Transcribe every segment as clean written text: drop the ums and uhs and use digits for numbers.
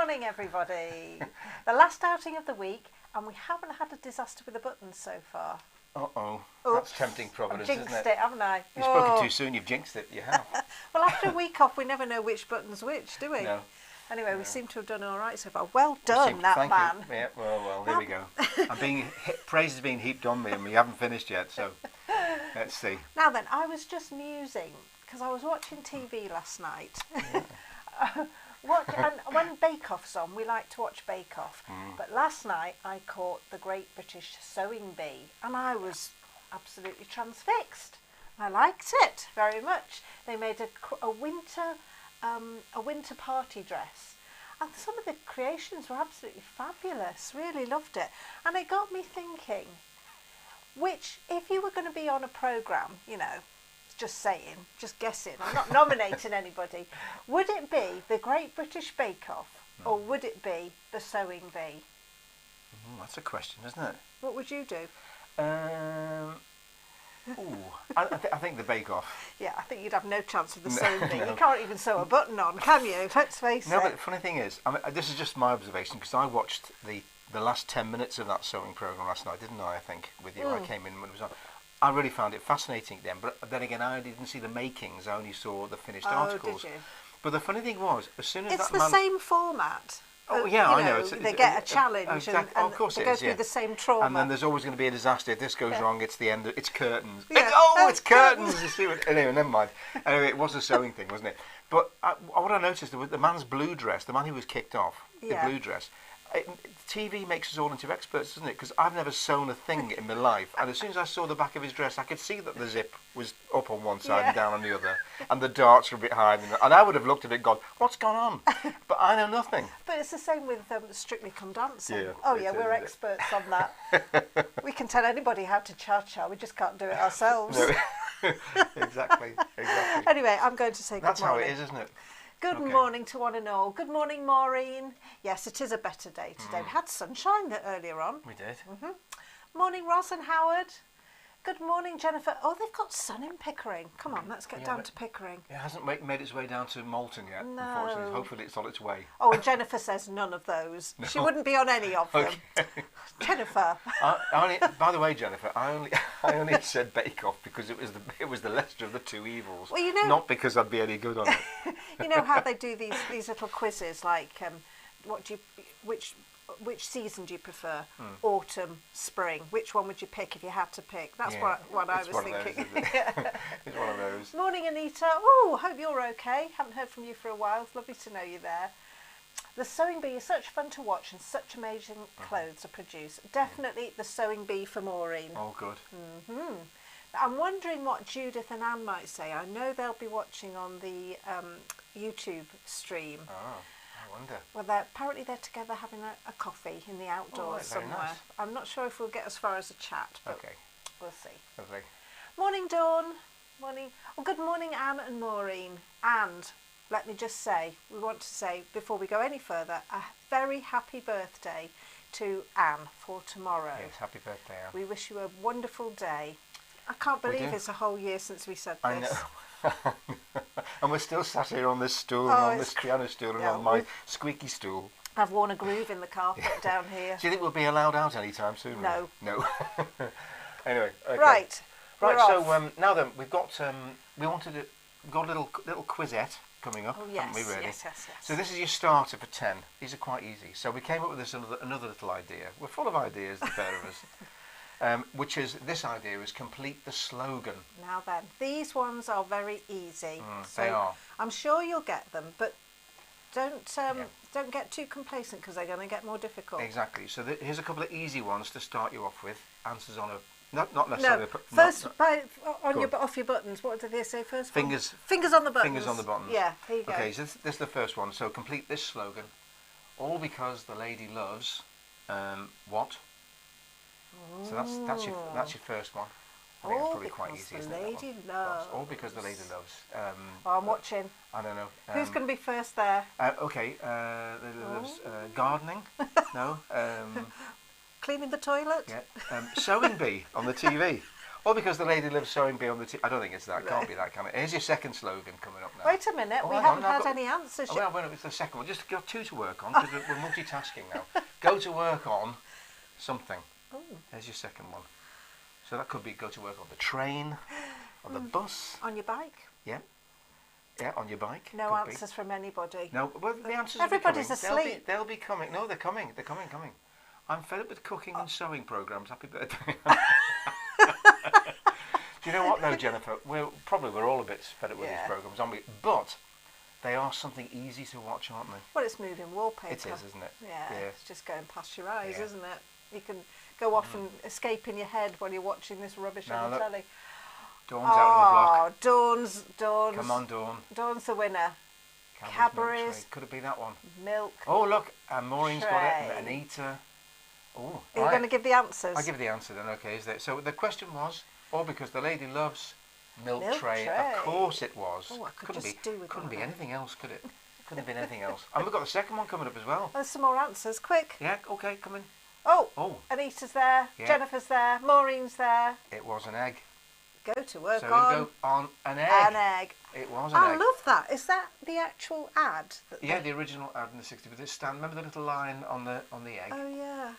morning, everybody. The last outing of the week, and we haven't had a disaster with the buttons so far. Uh-oh. Oops. That's tempting Providence, I've jinxed isn't it? haven't I? You've spoken too soon, you've jinxed it, you have. Well, after a week off, we never know which button's which, do we? No. Anyway, we seem to have done all right so far. Well done, that thank man. You. Yeah, well, there we go. Praise is being heaped on me and we haven't finished yet, so let's see. Now then, I was just musing, because I was watching TV last night. Yeah. And when Bake Off's on, we like to watch Bake Off. But last night I caught the Great British Sewing Bee, and I was absolutely transfixed. I liked it very much. They made a winter party dress, and some of the creations were absolutely fabulous. Really loved it, and it got me thinking. Which, if you were going to be on a programme, just saying, just guessing, I'm not nominating anybody, would it be the Great British Bake Off or would it be the Sewing Bee? That's a question, isn't it? What would you do? I think the Bake Off. Yeah, I think you'd have no chance of the Sewing Bee. No. You can't even sew a button on, can you? Let's face it. No, but the funny thing is, this is just my observation, because I watched the last 10 minutes of that sewing programme last night, didn't I think, with you? I came in when it was on. I really found it fascinating then, but then again, I didn't see the makings, I only saw the finished articles. Did you? But the funny thing was, as soon as it's the same format. Oh yeah, I know. They get a challenge, and of course they go through the same trauma. And then there's always going to be a disaster. If this goes wrong, it's the end. It's curtains. Yeah. It's curtains. You see what? Anyway, never mind. Anyway, it was a sewing thing, wasn't it? But what I noticed was the man's blue dress, the man who was kicked off, the blue dress. TV makes us all into experts, doesn't it? Because I've never sewn a thing in my life, and as soon as I saw the back of his dress, I could see that the zip was up on one side and down on the other, and the darts were a bit higher. And I would have looked at it and gone, "What's gone on?" But I know nothing. But it's the same with Strictly Come Dancing. Yeah, we're experts on that. We can tell anybody how to cha-cha, we just can't do it ourselves. No. Exactly. Anyway, I'm going to say good morning. That's how it is, isn't it? Good morning to one and all. Good morning, Maureen. Yes, it is a better day today. We had sunshine earlier on. We did. Morning, Ross and Howard. Good morning, Jennifer. Oh, they've got sun in Pickering. Come on, let's get down to Pickering. It hasn't made its way down to Malton yet, unfortunately. Hopefully it's on its way. Oh, and Jennifer says none of those. No. She wouldn't be on any of them. Okay. Jennifer. By the way, Jennifer, I only said Bake Off because it was the lesser of the two evils. Well, not because I'd be any good on it. You know how they do these little quizzes, like which season do you prefer? Autumn, spring. Which one would you pick if you had to pick? That's what I was thinking. It's one of those. Morning, Anita. Oh, hope you're okay. Haven't heard from you for a while. It's lovely to know you're there. The Sewing Bee is such fun to watch and such amazing clothes are produced. Definitely the Sewing Bee for Maureen. Oh, good. I'm wondering what Judith and Anne might say. I know they'll be watching on the YouTube stream. Oh. I wonder. Well, apparently they're together having a coffee in the outdoors somewhere. Nice. I'm not sure if we'll get as far as a chat, but we'll see. Lovely. Morning, Dawn. Morning. Oh, good morning, Anne and Maureen. And let me just say, we want to say, before we go any further, a very happy birthday to Anne for tomorrow. Yes, happy birthday, Anne. We wish you a wonderful day. I can't believe it's a whole year since we said this. I know. And we're still sat here on this stool, and on this piano stool, and on my squeaky stool. I've worn a groove in the carpet down here. Do you think we'll be allowed out anytime soon? No. No. Anyway. Okay. Right. So now then, we've got we've got a little quizette coming up, haven't we? Really? Yes. So this is your starter for 10. These are quite easy. So we came up with another little idea. We're full of ideas, the pair of us. Which is, this idea is complete the slogan. Now then, these ones are very easy. So they are. I'm sure you'll get them, but don't get too complacent because they're going to get more difficult. Exactly. So here's a couple of easy ones to start you off with. Answers on a not necessarily. No. First, off your buttons. What do they say first? Fingers on the buttons. Fingers on the buttons. Yeah. Here you go. Okay. So this is the first one. So complete this slogan. All because the lady loves what? So that's your first one. I think it's probably quite easy, isn't it? Lady loves. All because the lady loves. I'm watching. I don't know. Who's going to be first there? Okay. There's gardening. No. Cleaning the toilet. Yeah. Sewing Bee on the TV. Or because the lady lives sewing bee on the I don't think it's that. Can't be that, can it? Here's your second slogan coming up now. Wait a minute, we hang haven't on, had any answers yet. Well, it's the second one. Just got two to work on because we're multitasking now. Go to work on something. Ooh. There's your second one. So that could be go to work on the train, on the bus. On your bike? Yeah. Yeah, on your bike. No answers from anybody. No, well, the answers Everybody's will be coming. asleep. They'll be coming. No, they're coming. They're coming. I'm fed up with cooking and sewing programmes. Happy birthday. Do you know what, though, Jennifer? We're all a bit fed up with these programmes, aren't we? But they are something easy to watch, aren't they? Well, it's moving wallpaper. It is, isn't it? Yeah, it's just going past your eyes, isn't it? You can go off and escape in your head while you're watching this rubbish on the telly. Dawn's out of the block. Dawn's. Come on, Dawn. Dawn's the winner. Cadbury's. Could it be that one? Milk. Oh, look, Maureen's got it. And Anita. Oh, are you going to give the answers? I'll give the answer then, okay. So the question was, because the lady loves milk tray. Of course it was. Oh, I couldn't be that. anything else, could it? Couldn't have been anything else. And we've got the second one coming up as well. There's some more answers, quick. Yeah, okay, come in. Oh, Anita's there, Jennifer's there, Maureen's there. It was an egg. Go to work so on. So go on an egg. An egg. It was an egg. I love that. Is that the actual ad? The original ad in the 60s. With this stand. Remember the little line on the egg? Oh yeah.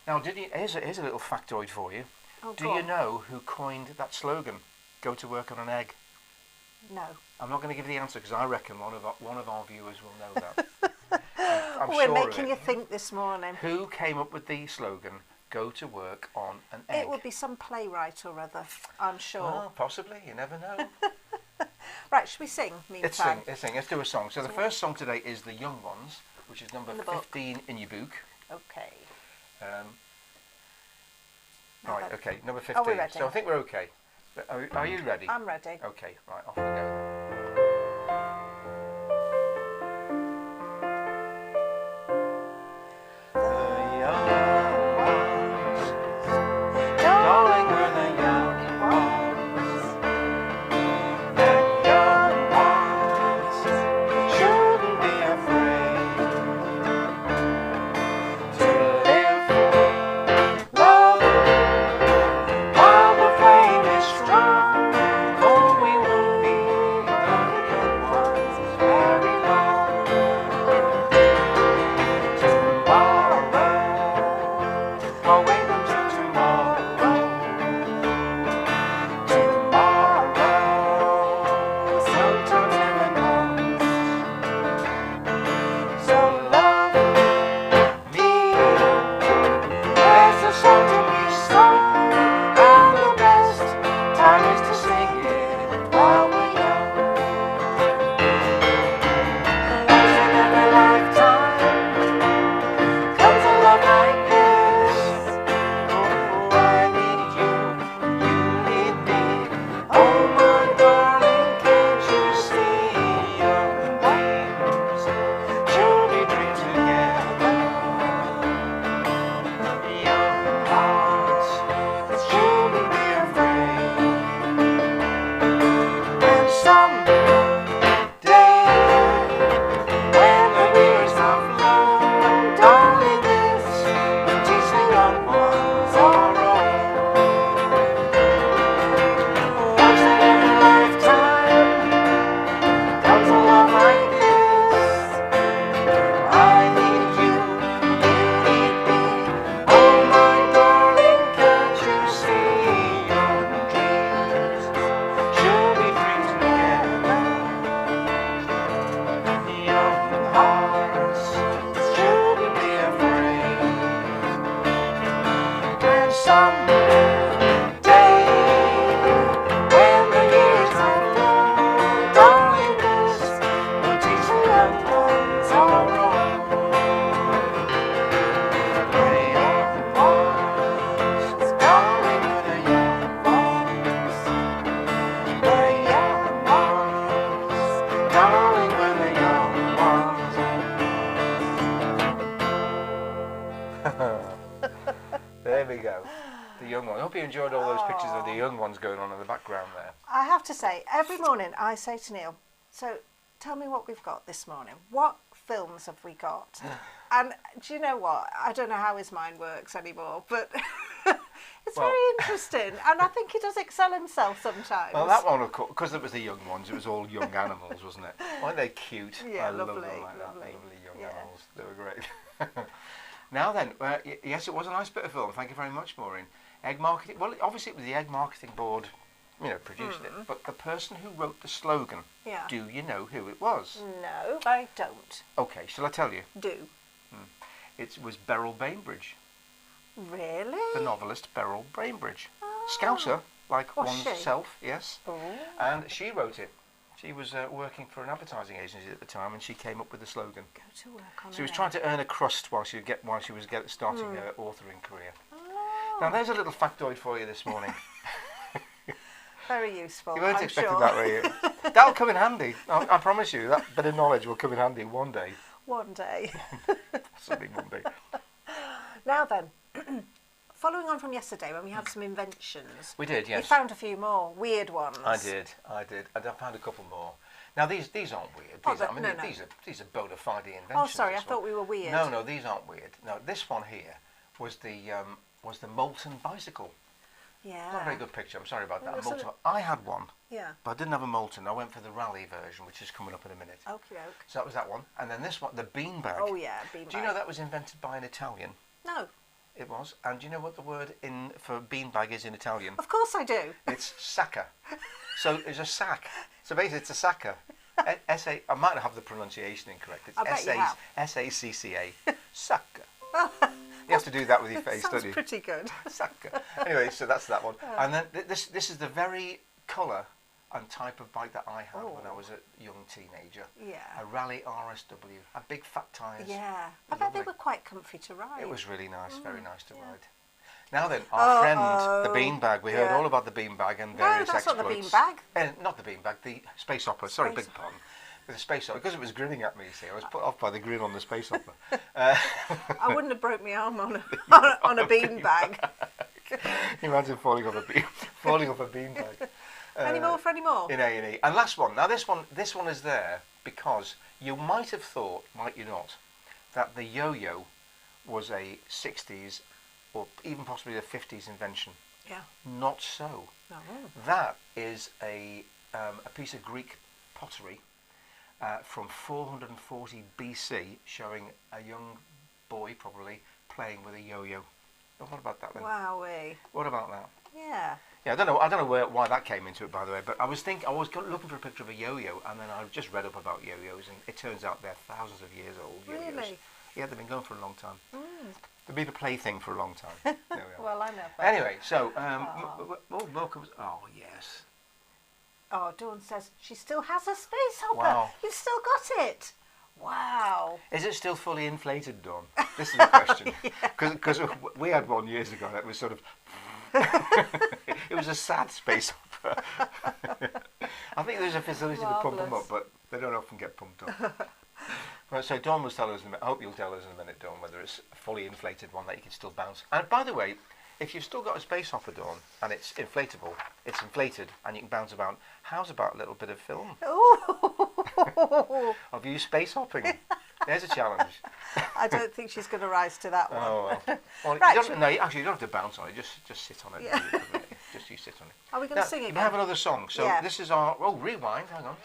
Now, here's a little factoid for you. Do you know who coined that slogan? Go to work on an egg. No. I'm not going to give the answer because I reckon one of our viewers will know that. I'm We're sure making you think this morning. Who came up with the slogan? Go to work on an egg. It would be some playwright or other, I'm sure. Well, possibly. You never know. Right, should we sing? Meantime? Let's sing. Let's do a song. So the first song today is The Young Ones, which is number 15 in your book. Okay. Right, okay, number 15. Are we ready? So I think we're okay. Are you ready? I'm ready. Okay, right, off we go. There we go. The young one. I hope you enjoyed all those pictures of the young ones going on in the background there. I have to say, every morning I say to Neil, so tell me what we've got this morning. What films have we got? And do you know what? I don't know how his mind works anymore, but It's Well- very interesting, and I think he does excel himself sometimes. Well, that one, of course, because it was the young ones, it was all young animals, wasn't it? Weren't they cute? Yeah, I love lovely, them like that. lovely. Lovely young Yeah. animals. They were great. Now then, yes, it was a nice bit of film. Thank you very much, Maureen. Egg marketing. Well, obviously it was the Egg Marketing Board, produced it. But the person who wrote the slogan, Yeah. do you know who it was? No, I don't. Okay, shall I tell you? Do. It was Beryl Bainbridge, Really? the novelist Beryl Bainbridge. Oh. Scouser, like Was she? oneself, yes. Oh. And she wrote it. She was working for an advertising agency at the time, and she came up with the slogan. Go to work on She was it. trying to earn a crust while she was starting her authoring career. Oh. Now, there's a little factoid for you this morning. Very useful. You weren't I'm expecting sure. that, were you? That'll come in handy. I promise you, that bit of knowledge will come in handy one day. One day. Possibly one day. Now then, following on from yesterday when we had some inventions, We did, yes. we found a few more weird ones. I did. And I found a couple more. Now, these aren't weird. Oh, These, but- I mean, no. these are bona fide inventions. Oh, sorry, I this one. thought we were weird. No, these aren't weird. No, this one here was the molten bicycle. Yeah. Not a very good picture. I'm sorry about that. Well, it's Molten. I had one, Yeah. but I didn't have a molten. I went for the rally version, which is coming up in a minute. Okie doke. So that was that one. And then this one, the beanbag. Oh yeah, beanbag. Do you know that was invented by an Italian? No. It was. And do you know what the word for beanbag is in Italian? Of course I do. It's sacca. So it's a sack. So basically it's a sacca. S-A, I might have the pronunciation incorrect. It's I bet you have. S-A-C-C-A. Sacca. You have to do that with your face, Sounds don't you? pretty good. Sacca. Anyway, so that's that one. And then this is the very colour and type of bike that I had when I was a young teenager. Yeah. A Rally RSW. A big fat tyres. Yeah. I bet they Lovely. were quite comfy to ride. It was really nice, very nice to ride. Now then, our friend, the beanbag. We heard Yeah. all about the beanbag and No, various that's not the exploits. beanbag. Not the beanbag, the space opera. Sorry, Space big pardon. With the space opera, because it was grinning at me, you see. I was put off by the grin on the space opera. I wouldn't have broke my arm on a beanbag. Imagine falling off a beanbag. Any more for any more? In A&E. And last one. Now this one is there because you might have thought, might you not, that the yo-yo was a 60s or even possibly a 50s invention. Yeah. Not so. No. That is a piece of Greek pottery from 440 BC, showing a young boy probably playing with a yo-yo. Oh, what about that then? Wowee. What about that? Yeah. Yeah, I don't know why that came into it, by the way. But I was looking for a picture of a yo-yo, and then I just read up about yo-yos, and it turns out they're thousands of years old. Yo-yos. Really? Yeah, they've been going for a long time. They've been a plaything for a long time. There we are. Well, I know. But Anyway, so welcome. Oh yes. Oh, Dawn says she still has a space hopper. Wow. You've still got it. Wow. Is it still fully inflated, Dawn? This is the question. Because we had one years ago that was sort of. It was a sad space opera. I think there's a facility to pump them up, Marvellous. but they don't often get pumped up. Right, so Dawn was telling us in a minute. I hope you'll tell us in a minute, Dawn, whether it's a fully inflated one that you can still bounce. And by the way, if you've still got a space hopper, Dawn, and it's inflatable, it's inflated, and you can bounce about, how's about a little bit of film Oh. of you space hopping? There's a challenge. I don't think she's going to rise to that one. Oh, well. Right, You don't have to bounce on it, just sit on it. Yeah. Just you sit on it. Are we going Now, to sing we again? have another song. So Yeah. this is our... Oh, rewind. Hang on.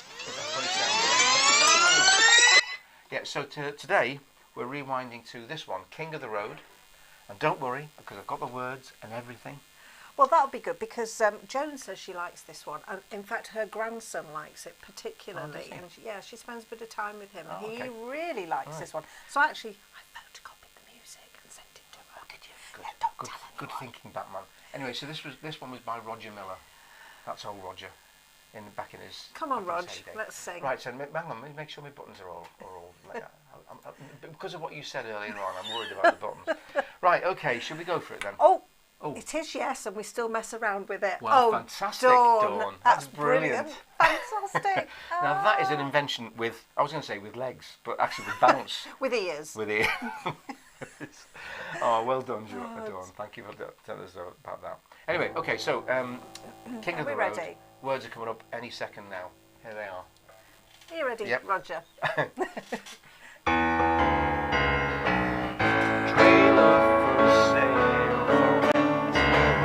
Yeah, so today we're rewinding to this one, King of the Road. And don't worry, because I've got the words and everything. Well, that'll be good because Joan says she likes this one, and in fact, her grandson likes it particularly. does he? And she spends a bit of time with him. Oh, He okay. really likes Right. this one. So actually, I photocopied the music and sent it to her. Did you? Good, Yeah, don't good, tell good anyone. thinking, Batman. Anyway, so this one was by Roger Miller. That's old Roger, back in his. Come on, back in Rog, his heyday. let's sing. Right, so hang on, let me make sure my buttons are all like that. Because of what you said earlier on, I'm worried about the buttons. Right, okay, should we go for it then? Oh, Oh. it is, yes, and we still mess around with it. Wow, oh, fantastic, Dawn. Dawn. That's That's brilliant. Fantastic. Now that is an invention with, I was going to say with legs, but actually with bounce. With ears. With ear. Oh, well done, Dawn. Thank you for telling us about that. Anyway, okay, so King of Are the we Road. ready? Words are coming up any second now. Here they are. Are you ready, Yep. Roger? Trailer for sale for rent.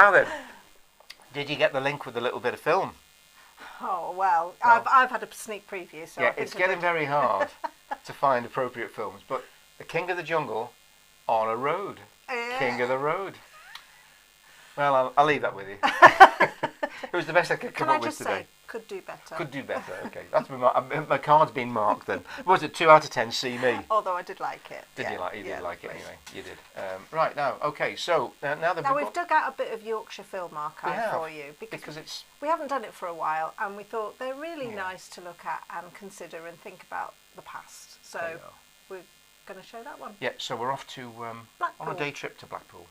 Now then, did you get the link with the little bit of film? Oh, well, I've had a sneak preview, so Yeah, I think it's getting very hard to find appropriate films, but The King of the Jungle on a road. King of the Road. Well, I'll leave that with you. It was the best I could come up with today. Can I just say, could do better. Could do better, okay. That's my card's been marked then. Was it 2 out of 10, see me? Although I did like it. You did like it anyway. You did. Right, now, okay, so now that we've dug out a bit of Yorkshire Film Archive for you. Because it's... We haven't done it for a while, and we thought they're really nice to look at and consider and think about the past. So we're going to show that one. Yeah, so we're off to on a day trip to Blackpool.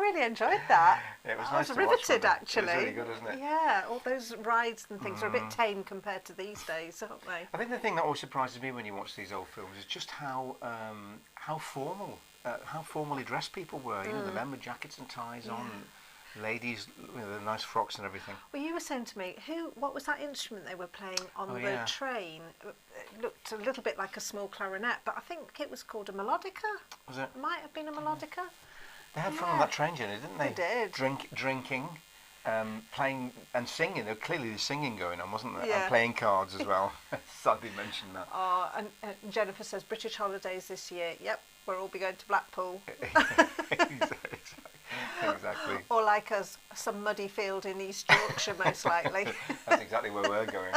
really enjoyed that. It was I nice was to watch, riveted, wasn't it? actually. It was really good, wasn't it? Yeah, all those rides and things are a bit tame compared to these days, aren't they? I think the thing that always surprises me when you watch these old films is just how how formally dressed people were. You know, the men with jackets and ties on, ladies, you know, the nice frocks and everything. Well, you were saying to me, what was that instrument they were playing on the train? It looked a little bit like a small clarinet, but I think it was called a melodica. Was it? Might have been a melodica. They had fun on that train journey, didn't they? They did. Drinking, playing and singing. There was clearly singing going on, wasn't there? Yeah. And playing cards as well. Sadly mentioned that. Oh, and Jennifer says, British holidays this year. Yep, we'll all be going to Blackpool. Exactly. Or like us, some muddy field in East Yorkshire, most likely. That's exactly where we're going.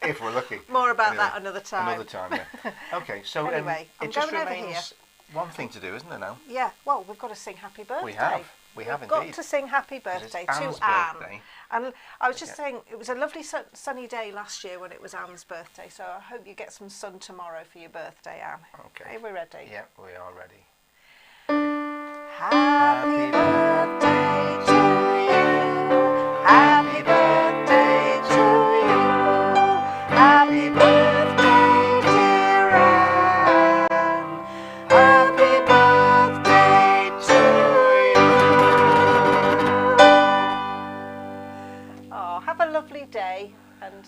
If we're lucky. More about that another time. Another time, yeah. Okay, so anyway, it I'm just going over remains here. one thing to do, isn't there now? Yeah, well, we've got to sing happy birthday. We have We've indeed. got to sing happy birthday to Anne's Anne. birthday. And I was just saying, it was a lovely sunny day last year when it was Anne's birthday, so I hope you get some sun tomorrow for your birthday, Anne. Okay. Are we ready? Yeah, we are ready. Happy birthday to you. Happy birthday to you. Happy birthday, dear Anne. Happy birthday to you. Oh, have a lovely day, and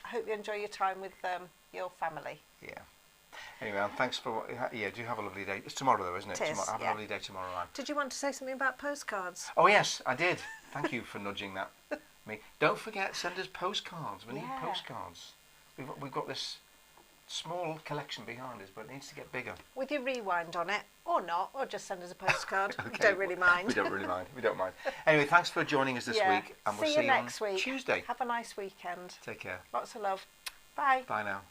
I hope you enjoy your time with your family. Yeah. Anyway, thanks for do have a lovely day. It's tomorrow though, isn't it? It is, Have a lovely day tomorrow, Anne. Did you want to say something about postcards? Oh yes, I did. Thank you for nudging that. Me. Don't forget, send us postcards. We need postcards. We've got this small collection behind us, but it needs to get bigger. With your rewind on it, or not, or just send us a postcard. Okay. We don't really mind. We don't really mind. We don't mind. Anyway, thanks for joining us this week, and we'll see you next on week. Tuesday. Have a nice weekend. Take care. Lots of love. Bye. Bye now.